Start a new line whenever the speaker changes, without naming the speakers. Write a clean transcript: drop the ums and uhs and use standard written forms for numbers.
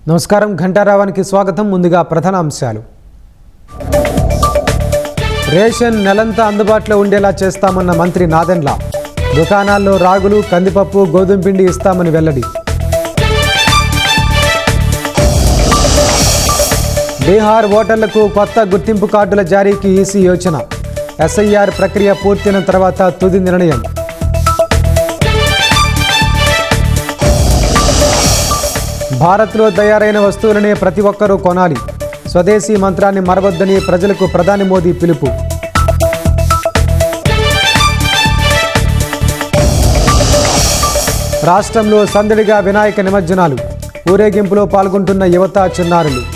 నమస్కారం ఘంటారావానికి స్వాగతం. ముందుగా ప్రధాన అంశాలు. రేషన్ నెలంతా అందుబాటులో ఉండేలా చేస్తామన్న మంత్రి నాదెండ్ల. దుకాణాల్లో రాగులు, కందిపప్పు, గోధుమ పిండి ఇస్తామని వెల్లడి. బీహార్ ఓటర్లకు కొత్త గుర్తింపు కార్డుల జారీకి ఈసీ యోచన. ఎస్ఐఆర్ ప్రక్రియ పూర్తయిన తర్వాత తుది నిర్ణయం. భారత్లో తయారైన వస్తువులనే ప్రతి ఒక్కరూ కొనాలి. స్వదేశీ మంత్రాన్ని మరవద్దని ప్రజలకు ప్రధాని మోదీ పిలుపు. రాష్ట్రంలో సందడిగా వినాయక నిమజ్జనాలు. ఊరేగింపులో పాల్గొంటున్న యువత, చిన్నారులు.